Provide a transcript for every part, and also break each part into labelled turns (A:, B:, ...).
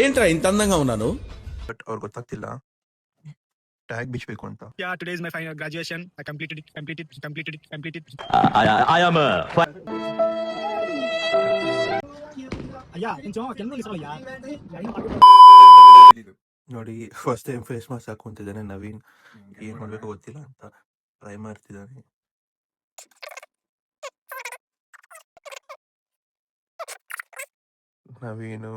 A: ఏంట్రా ఇంత అందంగా ఉన్నాను?
B: ಬಟ್ ಅವ್ರಿಗೆ ಗೊತ್ತಾಗ್ತಿಲ್ಲ ಟ್ಯಾಗ್ ಬಿಚ್ಚಬೇಕು ಅಂತ.
C: Yeah, today is my final graduation. I completed.
D: I am a
C: Yeah, కొంచెం కింద తీసుకోవాలయ్యా.
B: ನೋಡಿ ಫಸ್ಟ್ ಟೈಮ್ ಫೇಸ್ ಮಾಸ್ಕ್ ಹಾಕೊಂತಿದ್ದಾನೆ ನವೀನ್. ಏನ್ ಮಾಡ್ಬೇಕು ಗೊತ್ತಿಲ್ಲ ಅಂತ ಟ್ರೈ ಮಾಡ್ತಿದ್ದಾನೆ. ನವೀನು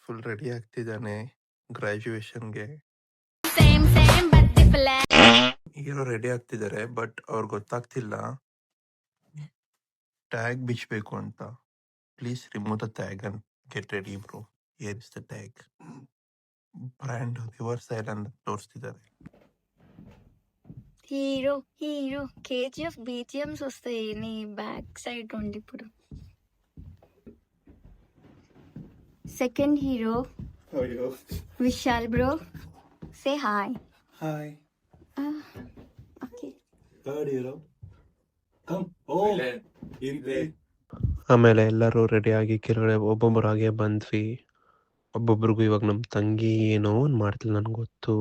B: ಫುಲ್ ರೆಡಿ ಆಗ್ತಿದ್ದಾನೆ ಗ್ರಾಜುಯೇಷನ್ಗೆ. ಹೀರೋ ರೆಡಿ ಆಗ್ತಿದ್ದಾರೆ ಬಟ್ ಅವ್ರಿಗೆ ಗೊತ್ತಾಗ್ತಿಲ್ಲ ಟ್ಯಾಗ್ ಬಿಚ್ಚಬೇಕು ಅಂತ. Please remove the tag and get ready bro. Here is the tag. Brand reverse side ಅಂತ ತೋರಿಸ್ತಿದ್ದಾರೆ.
E: హీరో కేజీఎఫ్ బీజిఎమ్స్ వస్తాయి నీ బ్యాక్ సైడ్ ఉండి. ఇప్పుడు second hero Vishal bro, say hi.
B: Hi.
E: Okay,
B: ಆಮೇಲೆ ಎಲ್ಲರೂ ರೆಡಿಯಾಗಿ ಕೆಳಗಡೆ ಒಬ್ಬೊಬ್ಬರಾಗೆ ಬಂದ್ವಿ. ಒಬ್ಬೊಬ್ರಿಗೂ ಇವಾಗ ನಮ್ಮ ತಂಗಿ ಏನೋ ಒಂದು ಮಾಡ್ತಿಲ್ಲ, ನನ್ಗೆ ಗೊತ್ತು.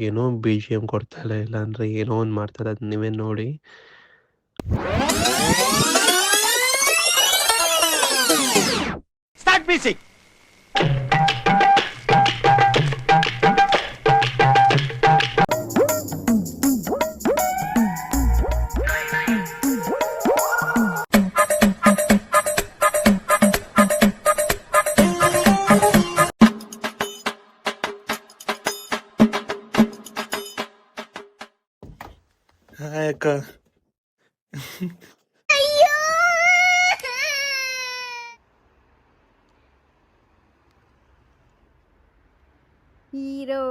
B: ಏನೋ BGM ಕೊಡ್ತಾಯಿಲ್ಲ, ಇಲ್ಲ ಅಂದ್ರೆ ಏನೋ ಒಂದು ಮಾಡ್ತಾರೆ, ಅದು ನೀವೇ ನೋಡಿ.
D: start music.
B: ಹಾಯ್ ಅಕ್ಕ.
E: హీరో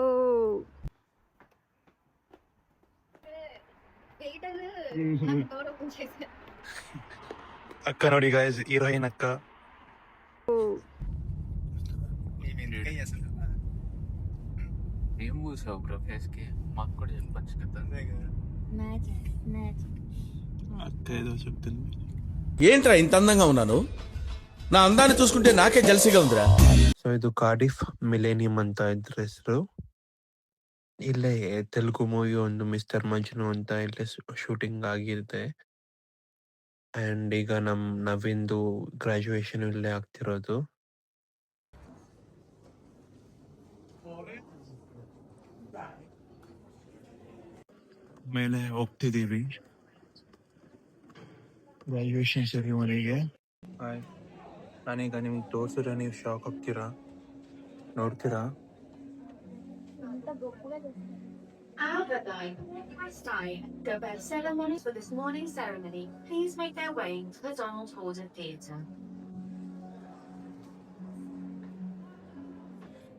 B: ಅಕ್ಕ ನೋಡಿ ಗಾಯ್ಸ್, ಹೀರೋಯಿನ್ ಅಕ್ಕ.
F: ఏం పూసావు బ్రో ఫేస్ కి? మాకు కూడా చెప్పచ్చు కదా.
B: అక్క ఏదో చెప్తుంది.
A: ఏంట్రా ఇంత అందంగా ఉన్నాను? నా అందాన్ని చూసుకుంటే నాకే జలసిగా ఉందిరా.
B: ಸೊ ಇದು ಕಾರ್ಡಿಫ್ ಮಿಲೇನಿಯಂ ಅಂತ ಇದ್ರ ಹೆಸರು. ಇಲ್ಲೇ ತೆಲುಗು ಮೂವಿ ಒಂದು ಮಿಸ್ಟರ್ ಮಂಜುನು ಅಂತ ಇಲ್ಲೇ ಶೂಟಿಂಗ್ ಆಗಿರುತ್ತೆ. ಅಂಡ್ ಈಗ ನಮ್ ನವಿಂದು ಗ್ರಾಜುಯೇಷನ್ ಇಲ್ಲೇ ಆಗ್ತಿರೋದು. ಮೇಲೆ ಹೋಗ್ತಿದೀವಿ ಗ್ರಾಜುಯೇಷನ್ ಸೆರೆಮನಿಗೆ. ನಾನೀಗ ನಿಮ್ಗೆ ತೋರಿಸಿದ್ರೆ ನೀವು ಶಾಕ್ ಆಗ್ತೀರಾ, ನೋಡ್ತೀರಾ?
G: The bell ceremonies for this morning's ceremony. Please make their way to the Donald Porter Theatre.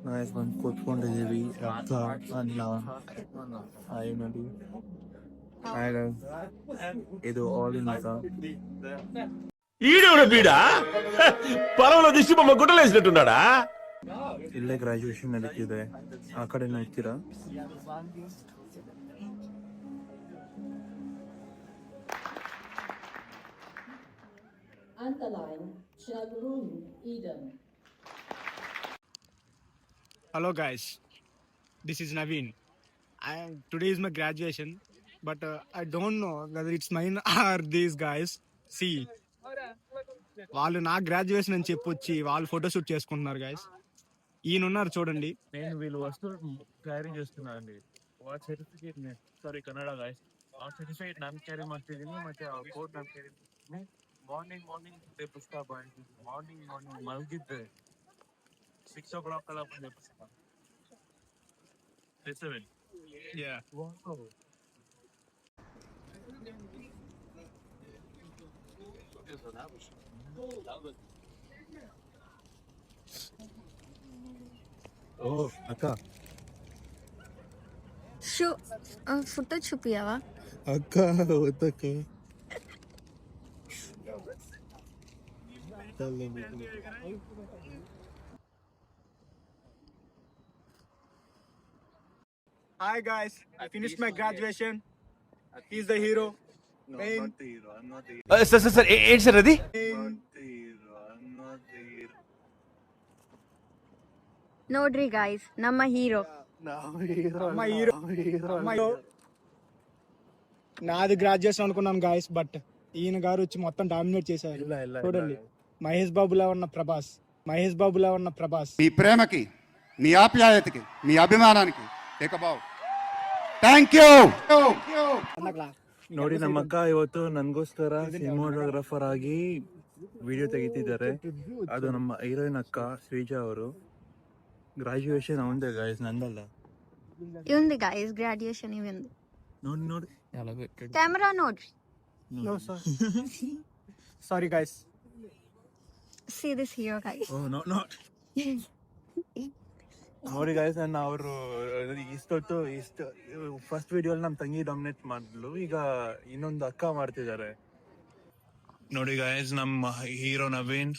B: Nayak ಬಂದು ಕೂತ್ಕೊಂಡಿದ್ದೀವಿ. ಅಕ್ಕ ಅಣ್ಣ ಹಾಯ್ ನೋಡಿ. ಇದು ಆಲ್ ಇನ್ ಅಕ್ಕ.
D: ఈడేవుడ బీడా పొలంలో దిష్టి బొమ్మ గుట్టలేసినట్టున్నాడా?
B: ಇಲ್ಲೇ ಗ್ರಾಜುಯೇಷನ್ ನಡೀತಿದೆ. ಆ ಕಡೆ ನೋಡ್ತೀರಾ?
C: Hello guys, this is Naveen. Today is my graduation, but I don't know whether it's mine or these guys. See, వాళ్ళు నా గ్రాడ్యుయేషన్ అని చెప్పొచ్చి వాళ్ళు ఫోటోషూట్ చేసుకుంటున్నారు గైస్. ఈయన ఉన్నారు చూడండి.
F: నేను వీళ్ళు వస్తువులు ಕ್ಯಾರಿ చేస్తున్నానండి. What certificate sorry Kannada guys. ಆ ಸರ್ಟಿಫಿಕೇಟ್ ನಾನು ಕ್ಯಾರಿ ಮಾಡ್ತಿದ್ದೀನಿ, ಮತ್ತೆ ಆ ಕೋಡ್ ನಾನು ಕ್ಯಾರಿ ಮಾಡ್ತಿದ್ದೀನಿ. ಮಾರ್ನಿಂಗ್ ಪುಸ್ತಕ ಬಂದು ಮಾರ್ನಿಂಗ್ ಮಲಗಿದ್ದೆ 6 o'clock ಕಲ್ಲ ಬಂದೆ ಪುಸ್ತಕ. 7
C: Yeah.
B: ఓ అక్క
E: ఫోటో చూపియావా?
B: అక్క వద్దక్క.
C: Hi guys, I finished my graduation. He's the hero.
B: No,
C: Main.
B: not the hero. I'm not the hero.
D: Sir ఏంటి సార్ అది?
B: Not the hero. I'm not the hero.
E: ನೋಡ್ರಿ guys, ನಮ್ಮ hero.
C: అమ్మ hero నాది graduation అనుకున్నాను guys, but ఈయన గారు వచ్చి మొత్తం డామినేట్ చేశారు. చూడండి, మహేష్ బాబులా ఉన్న ప్రభాస్.
H: మీ ప్రేమకి, మీ ఆప్యాయతకి, మీ అభిమానానికి ఏకబావు. Thank you.
F: ನೋಡಿ ನಮ್ಮ ಅಕ್ಕ ಇವತ್ತು ನನಗೋಸ್ಕರ ಸಿನಿಮಾಟೋಗ್ರಾಫರ್ ಆಗಿ ವಿಡಿಯೋ ತೆಗಿತಿದ್ದಾರೆ. ಅದು ನಮ್ಮ ಹೀರೋಯಿನ್ ಅಕ್ಕ ಶ್ರೀಜಾ ಅವರು. ಗ್ರಾಜುಯೇಷನ್ ಅವಂದೇ ಗಾಯ್ಸ್, ನಂದಲ್ಲ.
E: ಇವಂది ಗಾಯ್ಸ್ ಗ್ರಾಡ್ಯುಯೇಷನ್ ಇವಂది.
F: ನೋಡಿ ನೋಡಿ
E: కెమెరా ನೋಡ್ರಿ.
C: Sorry guys,
E: See this hero guys.
F: ನೋಡಿ ಗಾಯ್ಸ್, ನನ್ನ ಅವರು ಇಷ್ಟು ಫಸ್ಟ್ ವಿಡಿಯೋಲಿ ನಮ್ಮ ತಂಗಿ ಡಾಮಿನೇಟ್ ಮಾಡಿದ್ಲು, ಈಗ ಇನ್ನೊಂದು ಅಕ್ಕ ಮಾಡ್ತಿದ್ದಾರೆ. ನೋಡಿ ಗಾಯ್ಸ್, ನಮ್ಮ ಹೀರೋ ನವೀನ್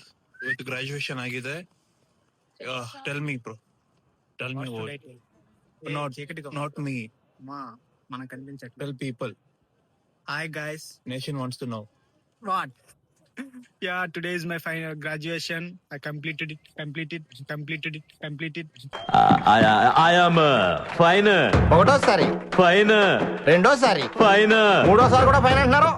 F: ಇವತ್ತು ಗ್ರಾಜುಯೇಷನ್ ಆಗಿದೆ. Tell me bro, tell me not me,
C: మనకు కనిపించట్లేదు.
F: Tell people.
C: Hi guys,
F: Nation wants to know.
C: what? Yeah, today is my final graduation. I completed it.
D: I am fine.
I: ఒకటోసారి
D: Fine.
I: రెండోసారి
D: Fine.
I: మూడోసారి కూడా fine అంటున్నారు.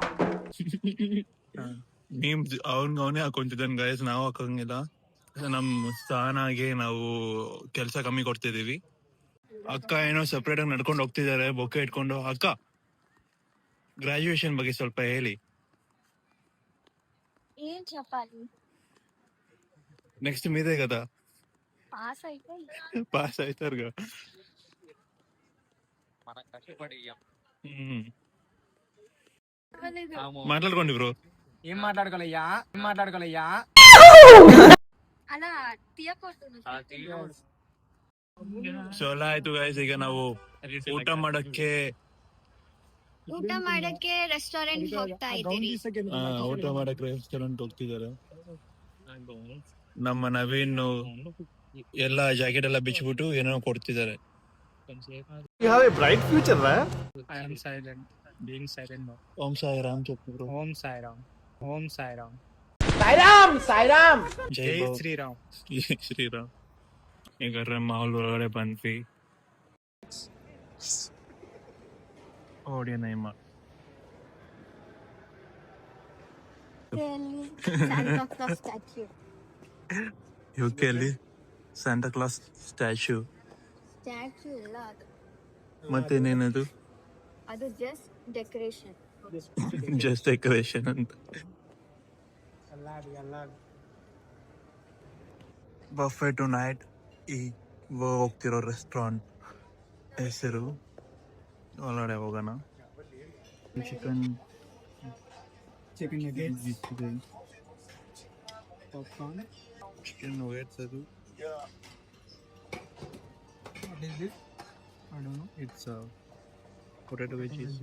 F: ಅವನೇ ಹಾಕೊಂತಿದ್ದಾನೆ guys, ನಾವು ಹಾಕಂಗಿಲ್ಲ. ನಮ್ ಸ್ಥಾನಾಗೆ ನಾವು ಕೆಲಸ ಕಮ್ಮಿ ಕೊಡ್ತಿದೀವಿ. ಅಕ್ಕ ಏನೋ ಸಪ್ರೇಟ್ ಆಗಿ ನಡ್ಕೊಂಡು ಹೋಗ್ತಿದ್ದಾರೆ ಬೊಕ್ಕೆ ಇಟ್ಕೊಂಡು. ಅಕ್ಕ, ಗ್ರಾಜುಯೇಷನ್ ಬಗ್ಗೆ ಸ್ವಲ್ಪ ಹೇಳಿ.
E: ఏం చెప్పాలి?
F: నెక్స్ట్ మీదే కదా,
E: పాస్ అయితే
F: పాస్ అవుతారుగా. మాట్లాడుకోండి బ్రో.
C: ఏం మాట్లాడుకోవాలయ్యా?
E: అలా తీయకూడదు.
F: ಸೊ ಎಲ್ಲ ಆಯ್ತು ಗೈಸ್, ಈಗ ನಾವು ಊಟ ಮಾಡಕ್ಕೆ
E: ರೆಸ್ಟೋರೆಂಟ್ ಹೋಗ್ತಾ ಇದ್ದೀರಿ.
F: ಊಟ ಮಾಡಕ್ಕೆ ರೆಸ್ಟೋರೆಂಟ್ ಹೋಗ್ತಿದ್ದಾರೆ. ನಮ್ಮ ನವೀನ್ ಎಲ್ಲ ಜಾಕೆಟ್ ಎಲ್ಲ ಬಿಚ್ಚಿಬಿಟ್ಟು ಏನೋ ಕೊಡ್ತಿದ್ದಾರೆ.
D: You have a bright future, right?
C: I am silent, being silent now.
F: ಓಂ ಸಾಯಿರಾಮ್ చెప్పు ಬ್ರೋ.
C: ఓం సాయిరామ్.
F: ಜೈ
C: జై
F: ಬಾಬಾ.
C: శ్రీరామ్.
F: ಶ್ರೀರಾಮ್. ಈಗ ಮಾಲ್ ಒಳಗಡೆ ಬಂದ್ವಿ. ಓಡಿಯ ನೈಮ ಯುಕೆಯಲ್ಲಿ ಸ್ಯಾಂಟಾ ಕ್ಲಾಸ್ ಸ್ಟ್ಯಾಚ್ಯೂ.
E: ಇಲ್ಲ ಅದು,
F: ಮತ್ತೇನೇನದು?
E: ಅದು ಜಸ್ಟ್ ಡೆಕೋರೇಷನ್.
F: ಜಸ್ಟ್ ಡೆಕೋರೇಷನ್ ಅಂತ. ಬಫೆ ಟು ನೈಟ್ ಈ ಹೋಗ್ತಿರೋ ರೆಸ್ಟೋರೆಂಟ್ ಹೆಸರು. ಒಳಗಡೆ ಹೋಗೋಣ. Chicken
C: popcorn.
F: ಚಿಕನ್ ವೇಟ್ಸ್ ಅದು.
C: I don't know.
F: It's potato veggies.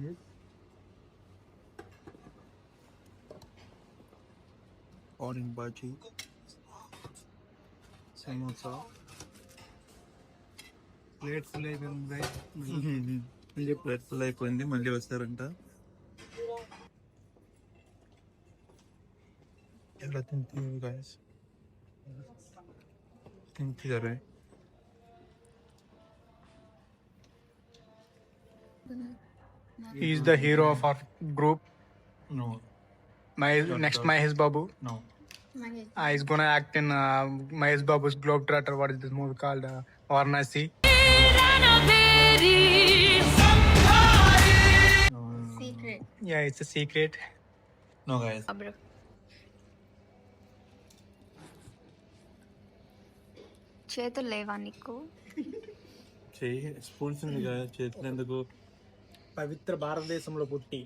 F: Orange bhaji. Samosa.
C: Plate full అయిపోయింది.
F: ప్లేట్ ఫుల్ అయిపోయింది, మళ్ళీ వస్తారంట. ಎಲ್ಲ ತಿಂತೀವಿ guys, ತಿಂತಿದ್ದಾರೆ.
C: He is the hero of our group.
F: No,
C: Next Mahesh Babu.
F: no.
C: He's gonna act in Mahesh Babu's Globetrotter. What is this movie called? Varanasi.
E: Secret.
C: Yeah, it's a secret.
F: No guys.
E: Bro, చేతులు లేవా నీకు?
F: చెయ్యి spoons ఉంది కదా చేతులు ఎందుకు?
C: పవిత్ర భారతదేశంలో పుట్టి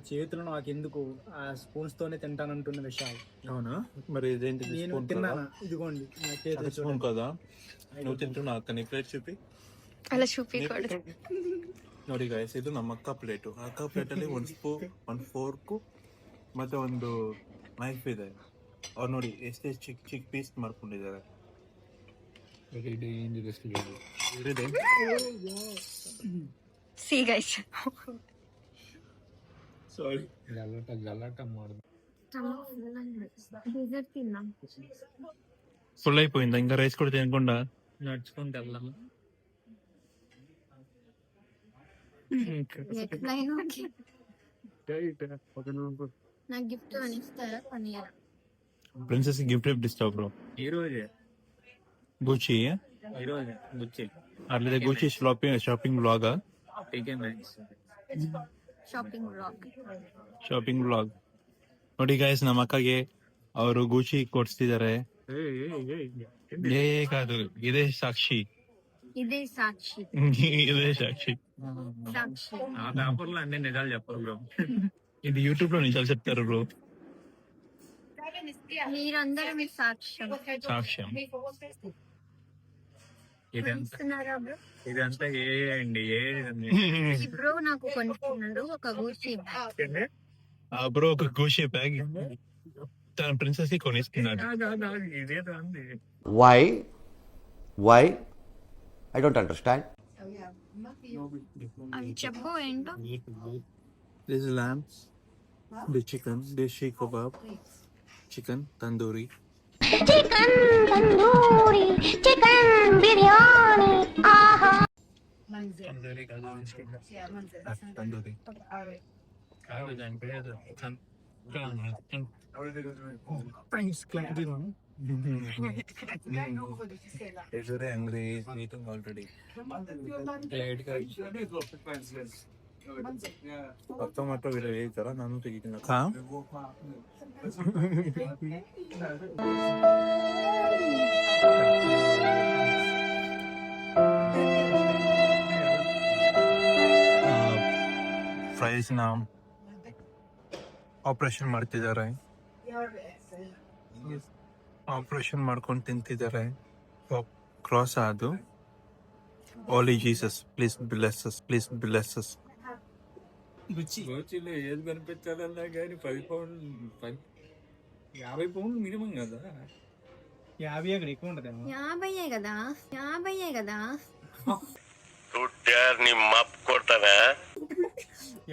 C: చేతులు నాకు ఎందుకు, ఆ స్పూన్స్ తోనే తింటానంటున్న విషయాలు.
F: అవునా? మరి ఇదేంటి
C: నేను
F: స్పూన్ కదా?
C: తిన్నాను, ఇదిగోండి నా చేతులు
F: స్పూన్
C: చూడండి.
F: కదా నువ్వు ತಿಂటున్నా ಅಕ್ಕ నీ ಪ್ಲೇಟ್ ಚುಪ್ಪಿ
E: ಅಲ್ಲ చూపికూడదు.
F: ನೋಡಿ ಗೈಸ್, ಇದು ನಮ್ಮ ಅಕ್ಕ ಪ್ಲೇಟು. ಅಕ್ಕ ಪ್ಲೇಟಲ್ಲಿ ಒಂದು ಸ್ಪೂನ್, ಒಂದು ಫೋರ್ಕು ಮತ್ತೆ ಒಂದು ನೈಫ್ ಇದೆ. ಅವ್ರು ನೋಡಿ ಎಷ್ಟೇ ಚಿಕ್ಕ ಚಿಕ್ಕ ಪೀಸ್ ಮಾಡ್ಕೊಂಡಿದ್ದಾರೆ.
E: See guys.
F: ಸಾರಿ.
E: డిజర్ట్ తిన్నాం.
F: ఫుల్ అయిపోయిందా? ఇంకా రైస్ కూడా తినకుండా నడుచుకుంటూ వెళ్దాం.
E: ఎట్లయినా నాకు గిఫ్ట్ అని ఇస్తారా పని
F: ప్రిన్సెస్ గిఫ్ట్ ఇస్తావు బ్రో. ఈ రోజే
B: Gucci, yeah?
F: ఈ రోజే గుచ్చి
B: Are Gucci shopping vlogger?
E: Shopping blog.
B: Shopping vlog ನೋಡಿ ಗೈಸ್, ನಮ್ಮ ಅಕ್ಕಗೆ ಅವರು ಗೂಚಿ ಕೊಡ್ಸ್ತಿದ್ದಾರೆ. ಏ ಕಾದು, ಇದೇ ಸಾಕ್ಷಿ.
E: ఇదే సాక్షి.
B: ఇదే సాక్షి.
E: సాక్షి
F: ఆ పేపర్లో అన్ని నిజాలు చెప్పరు బ్రో.
B: ఇది యూట్యూబ్ లో నిజాలు చెప్తారు బ్రో.
E: మీరందరూ మీ సాక్ష్యం.
B: సాక్ష్యం.
E: ఇస్తున్నారా బ్రో?
F: ఇదంతా ఏ అండి
E: ఈ బ్రో నాకు కొనుక్కున్నాడు ఒక గూచి బ్యాగ్.
B: ఆ బ్రో ఒక గూచీ బ్యాగ్ తన ప్రిన్సెస్ కి కొనిస్తున్నాడు.
F: ఇదేదో అంది.
I: Why I don't understand.
E: అవి చెప్పు ఏంటో.
B: This is lamb, this chicken, this sheikh kebab, chicken tandoori.
E: Chicken tandoori, chicken biryani. ఆహా.
B: Tandoori కాదు దాని పేరు
C: Thanks, clarity one.
B: He's very angry, he's eating already. Tomato ಗಿಡ ಹೇಳ್ತಾರ, ನಾನು ತೆಗಿತೀನಿ. ಫ್ರೈಸ್ ನ ಆಪರೇಷನ್ ಮಾಡ್ತಿದ್ದಾರೆ, ಆಪರೇಷನ್ ಮಾಡ್ಕೊಂಡು ತಿಂತಿದ್ದಾರೆ. ಕ್ರಾಸ್ ಅದು. Holy Jesus, please bless us, please bless us.
F: గోచిలో ఏది కనిపించాలన్నా కానీ 10 పౌండ్లు 50 పౌండ్లు మినిమం కదా.
C: 50 అక్కడ ఎక్కువ ఉంటదేమో.
E: 50 కదా, 50 కదా.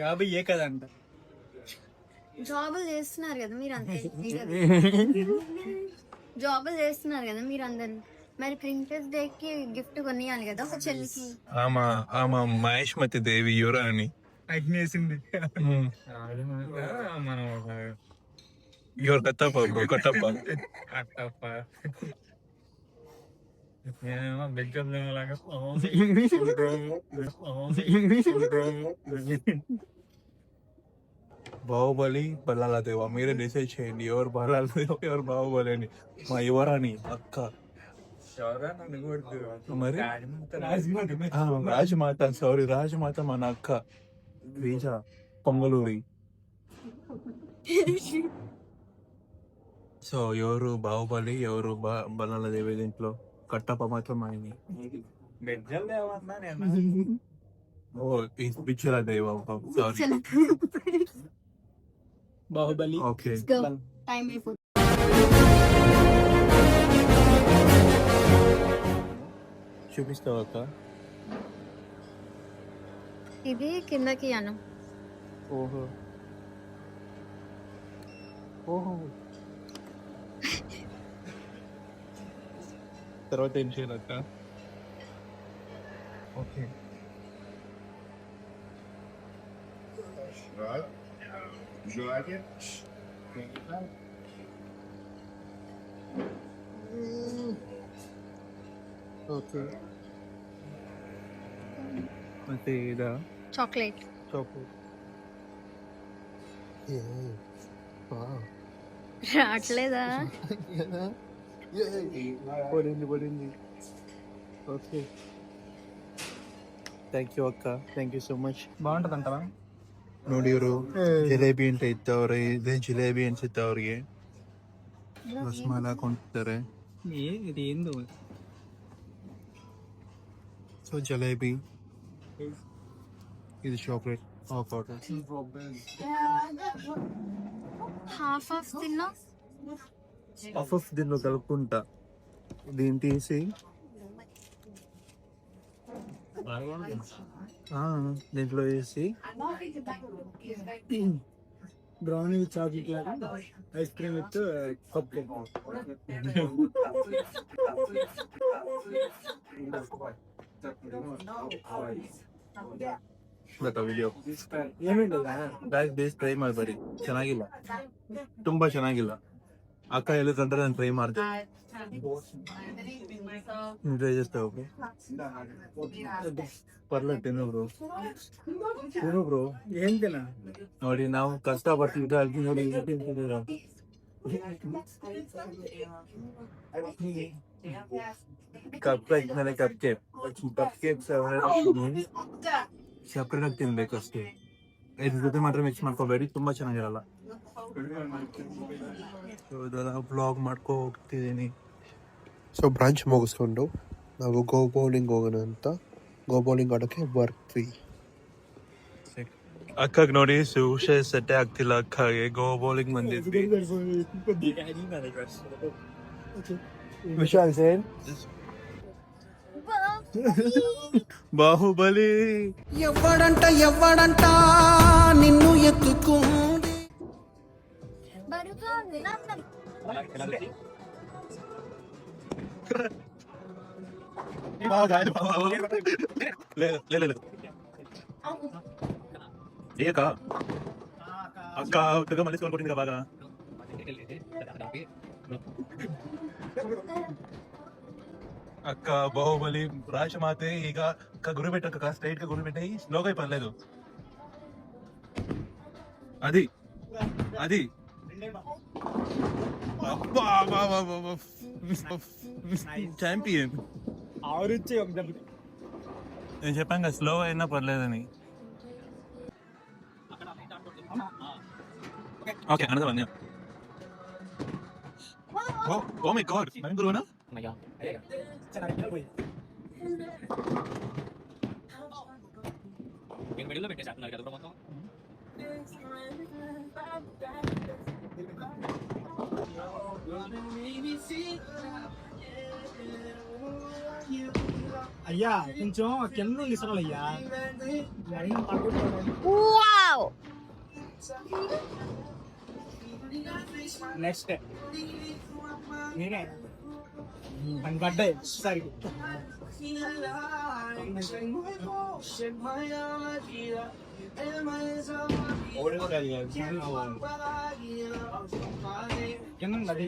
C: 50 కదా అంట.
E: జాబులు చేస్తున్నారు కదా మీరు అంతే. జాబులు చేస్తున్నారు కదా మీరు అందరు. మరి ప్రిన్సెస్ డే కి గిఫ్ట్ కొనియాలి కదా ఒక చెల్లికి.
B: ఆమె మహేష్మతి దేవి యువరాణి
C: అగ్నేసింది.
F: మనం
B: యువర్ కట్టప్ప బ్రో, కట్టప్ప.
F: బెగ్గలాగా
B: బాహుబలి బల్లాల దేవ, మీరే డిసైడ్ చేయండి ఎవరు బల్లాల దేవ ఎవరు బాహుబలి అని. మా యువరాణి అక్క మరి రాజమాత, సారీ రాజమాత మన అక్క వీజా పొంగలూరి. సో ఎవరు బాహుబలి ఎవరు బల్లాల దేవి దీంట్లో? కట్టప్ప మాత్రం ఆయన. ఓ బిచ్చల దేవ, సారీ.
C: బాహుబలి.
B: ఓకే,
E: టైం అయిపోతుంది.
B: చూపిస్తావు అక్క?
E: ఇది కిందకి అను.
B: ఓహో ఓహో. తర్వాత ఏం చేయాలక్క? Okay, okay. ಮತ್ತೆ ಇದಾ
E: చాక్లెట్.
B: చాక్లెట్
E: రావట్లేదా?
B: పడింది. ఓకే, ಥ್ಯಾಂಕ್ ಯು ಅಕ್ಕ, ಥ್ಯಾಂಕ್ ಯು ಸೋ ಮಚ್.
C: బాగుంటది అంటావా?
B: ನೋಡಿ ಇವರು ಜಿಲೇಬಿ ಅಂತ ಇದ್ದವ್ರೆ, ಇದೇ ಜಿಲೇಬಿ ಅನ್ಸುತ್ತೆ ಅವ್ರಿಗೆ. ರಸಮಾಲ ಹಾಕೊಂಡಿದ್ದಾರೆ.
C: ఇది ఏందో.
B: ಸೊ ಜಲೇಬಿ, ಇದು చాక్లెట్.
E: హాఫ్ ఆఫ్ తిన్నా.
B: ఆఫ్ దీనిలో కలుపుకుంటా, దీన్ని తీసి దీంట్లో వేసి
C: Brownie with chocolate, ice cream with cupcake.
F: Video
C: ಏನಿಲ್ಲ
F: ಬೇಸ್ ಟ್ರೈ ಮಾಡ್ಬೇಡಿ, ಚೆನ್ನಾಗಿಲ್ಲ, ತುಂಬಾ ಚೆನ್ನಾಗಿಲ್ಲ. ಅಕ್ಕ ಹೇಳಿದ್ರೆ ನಾನು ಟ್ರೈ ಮಾಡ್ದೆ. ಟ್ರೈ చేస్తే ಓಕೆ ಪರ್ಲೆಟ್ ತಿನ್ನು ಬ್ರೋ
C: ಏನ್ ತಿನ್ನ
F: ನೋಡಿ, ನಾವು ಕಷ್ಟಪಡ್ತಿದ್ದ ಅಲ್ಲಿ ನೋಡಿ ಕಪ್ ಕೇಕ್ ಮೇಲೆ ಕಪ್ ಕೇಕ್ ಸಪ್ರೇಟ್ ಆಗಿ ತಿನ್ಬೇಕು ಅಷ್ಟೇ. ಇದ್ರ ಜೊತೆ ಮಾತ್ರ ಮಿಕ್ಸ್ ಮಾಡ್ಕೋಬೇಡಿ, ತುಂಬಾ ಚೆನ್ನಾಗಿರಲ್ಲ. ಬ್ಲಾಗ್ ಮಾಡ್ಕೊ ಹೋಗ್ತಿದ್ದೀನಿ.
B: ಸೊ ಬ್ರಾಂಚ್ ಮುಗಿಸ್ಕೊಂಡು ನಾವು ಗೋ ಬೌಲಿಂಗ್ ಹೋಗೋಣ ಅಂತ ಗೋ ಬೌಲಿಂಗ್ ಆಡೋಕ್ಕೆ ಬರ್ತೀವಿ.
F: ಅಕ್ಕಗ್ ನೋಡಿ ಶೂಸೆ ಸೆಟ್ಟೆ ಆಗ್ತಿಲ್ಲ. ಅಕ್ಕಗೆ ಗೋ ಬೌಲಿಂಗ್ ಬಂದಿದ್ವಿ.
C: ವಿಶಾಲ್ ಸೇನ್
F: ಬಾಹುಬಲಿ
A: ఎవడంట నిన్ను ఎత్తుకుంది
E: బరువుంది
F: అక్క ఒక్కగా మళ్ళీ కొనుక్కుంటుంది కదా బాగా. అక్క బాహుబలి రాశమాతే ಈಗ ಅಕ್ಕ ಗುರು ಬೆಟ್ಟಕ್ಕ ಸ್ಟ್ರೈಟ್ గా ಗುರು ಬೆಟ್ಟ ಸ್ಲೋగా పర్లేదు. అది అది ఛాంపియన్.
C: ఆవరించి ఒక దెబ్బ
F: నేను చెప్పాను కదా స్లో అయినా పర్లేదని. Okay another one. Oh my god, నేను గురునా
C: అయ్యా కొంచెం కింద ఉంది ఇసరాలు అయ్యా. నెక్స్ట్ నేనే పని పడ్డాయి సరే. కింద అది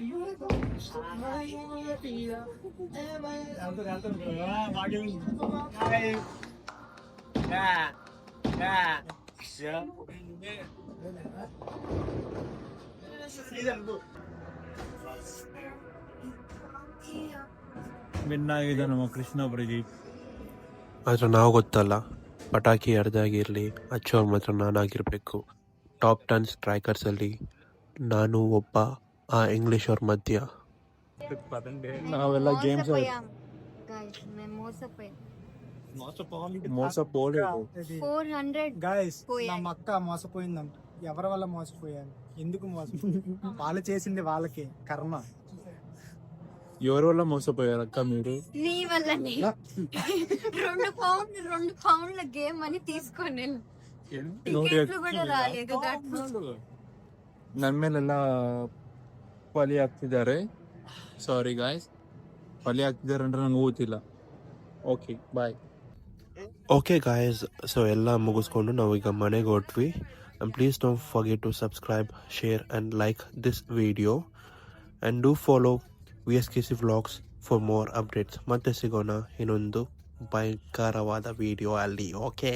F: ಮಿನ್ನಾಗಿದೆ ನಮ್ಮ ಕೃಷ್ಣ ಬ್ರಿಜಿ.
B: ಆದರೆ ನಾವು ಗೊತ್ತಲ್ಲ, ಪಟಾಕಿ ಯಾರ್ದಾಗಿರಲಿ ಹಚ್ಚೋರು ಮಾತ್ರ ನಾನಾಗಿರಬೇಕು. ಟಾಪ್ 10 ಸ್ಟ್ರೈಕರ್ಸಲ್ಲಿ ನಾನು ಒಬ್ಬ. ಆ ಇಂಗ್ಲೀಷ್ ಅವ್ರ ಮಧ್ಯ
F: ನಾವೆಲ್ಲ ಗೇಮ್ಸ್ మోసపోలేదు.
E: 400
C: గైస్
E: పోయాయి.
C: నా అక్క మోసపోయిందంట. ఎవరి వల్ల మోసపోయాను, ఎందుకు మోసపోయాను? వాళ్ళు చేసింది వాళ్ళకి కర్మ.
F: ఎవరి వల్ల మోసపోయారు అక్క మీరు?
E: నీ వల్లనే 2 పౌండ్ల గేమ్ అని తీసుకొని టికెట్లు కూడా రాలేదు.
F: ನನ್ನ ಮೇಲೆಲ್ಲ ಪಲಿ ಹಾಕ್ತಿದ್ದಾರೆ. ಸಾರಿ ಗಾಯ್ಸ್, ಪಲಿ ಹಾಕ್ತಿದ್ದಾರೆ ಅಂದ್ರೆ ನಂಗೆ ಗೊತ್ತಿಲ್ಲ. Okay bye.
B: Okay guys, so ಎಲ್ಲ ಮುಗಿಸ್ಕೊಂಡು ನಾವೀಗ ಮನೆಗೆ ಹೊರಟ್ವಿ. And please don't forget to subscribe, share and like this video and do follow VSKC vlogs for more updates. ಮತ್ತೆ ಸಿಗೋಣ ಇನ್ನೊಂದು ಭಯಂಕರವಾದ ವಿಡಿಯೋ ಅಲ್ಲಿ. ಓಕೆ.